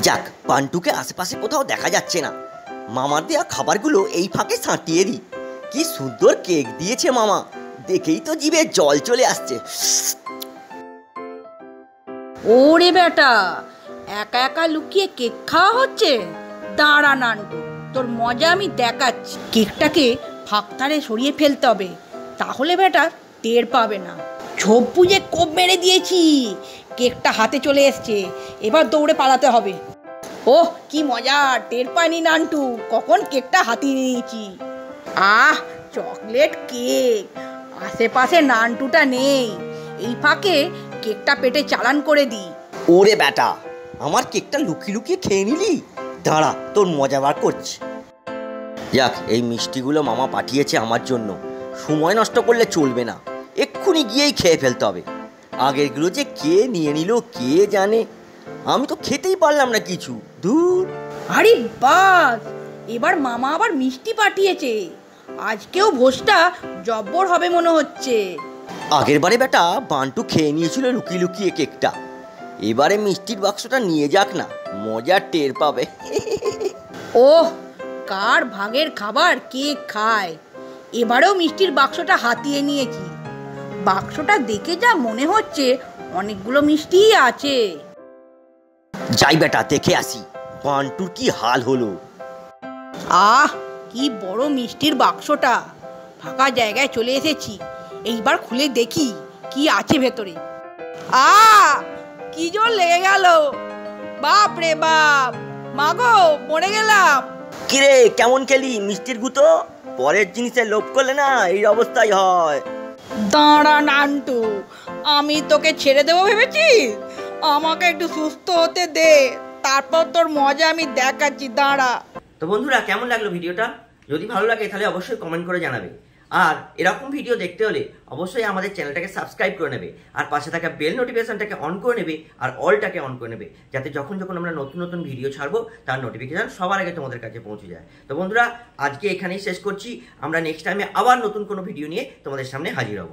যাক, পান্টুকে আশেপাশে কোথাও দেখা যাচ্ছে না। মামার দেয়া খাবারগুলো এই ফাঁকে সাঁটিয়ে দিই। কি সুন্দর কেক দিয়েছে মামা, দেখেই তো জিভে জল চলে আসছে। ওরে বেটা, একা একা লুকিয়ে কেক খাওয়া হচ্ছে? দাঁড়া নান্টু, তোর মজা আমি দেখাচ্ছি। কেকটাকে ফাঁকতারে সরিয়ে ফেলতে হবে, তাহলে বেটা টের পাবে না। ঝোপ বুঝে কোপ মেরে দিয়েছি, কেকটা হাতে চলে এসছে। এবার দৌড়ে পালাতে হবে। ওহ কি মজা, টের পাইনি নান্টু কখন কেকটা হাতিয়ে নিয়েছি। আহ, চকলেট কেক। আশেপাশে নান্টুটা নেই, এই ফাঁকে কেকটা পেটে চালান করে দিই। ওরে বেটা, আমার কেকটা লুকিয়ে লুকিয়ে খেয়ে নিলি? দাঁড়া, তোর মজা বার করছি। যাক, এই মিষ্টিগুলো মামা পাঠিয়েছে আমার জন্য, সময় নষ্ট করলে চলবে না, এক্ষুনি গিয়েই খেয়ে ফেলতে হবে। আগেরগুলো যে কে নিয়ে নিল কে জানে, আমি তো খেতেই পারলাম না কিছু। ধুর। আরে বাস, এবার মামা আবার মিষ্টি পাঠিয়েছে। আজকেও ভোজটা জব্বর হবে মনে হচ্ছে। আগের বারে বেটা বান্টু খেয়ে নিয়েছিল লুকিয়ে লুকিয়ে কেকটা, এবারে মিষ্টির বাক্সটা নিয়ে যাক না, মজা টের পাবে। ওহ, কার ভাগের খাবার কে খায়। এবারেও মিষ্টির বাক্সটা হাতিয়ে নিয়েছি। বাক্সটা দেখে যা মনে হচ্ছে অনেকগুলো মিষ্টিই আছে। যাই বেটা, দেখে আসি বান্টুর কি হাল হলো। আহ, কি বড় মিষ্টির বাক্সটা। ফাঁকা জায়গায় চলে এসেছি, এইবার খুলে দেখি কি আছে ভেতরে। কি জোর লেগে গেল, বাপ রে বাপ, মাগো মরে গেলাম। কিরে, কেমন খেলি মিষ্টির গুতো? পরের জিনিসে লোভ করলে না এই অবস্থাই হয়। দাঁড়া নান্টু, আমি তোকে ছেড়ে দেবো ভেবেছিস? আমাকে একটু সুস্থ হতে দে, তারপর তোর মজা আমি দেখাচ্ছি, দাঁড়া। তো বন্ধুরা, কেমন লাগলো ভিডিওটা? যদি ভালো লাগে তাহলে অবশ্যই কমেন্ট করে জানাবে। আর এরকম ভিডিও দেখতে হলে অবশ্যই আমাদের চ্যানেলটাকে সাবস্ক্রাইব করে নেবে, আর পাশে থাকা বেল নোটিফিকেশনটাকে অন করে নেবে, আর অলটাকে অন করে নেবে, যাতে যখন যখন আমরা নতুন নতুন ভিডিও ছাড়বো তার নোটিফিকেশন সবার আগে তোমাদের কাছে পৌঁছে যায়। তো বন্ধুরা, আজকে এখানেই শেষ করছি। আমরা নেক্সট টাইমে আবার নতুন কোনো ভিডিও নিয়ে তোমাদের সামনে হাজির হব।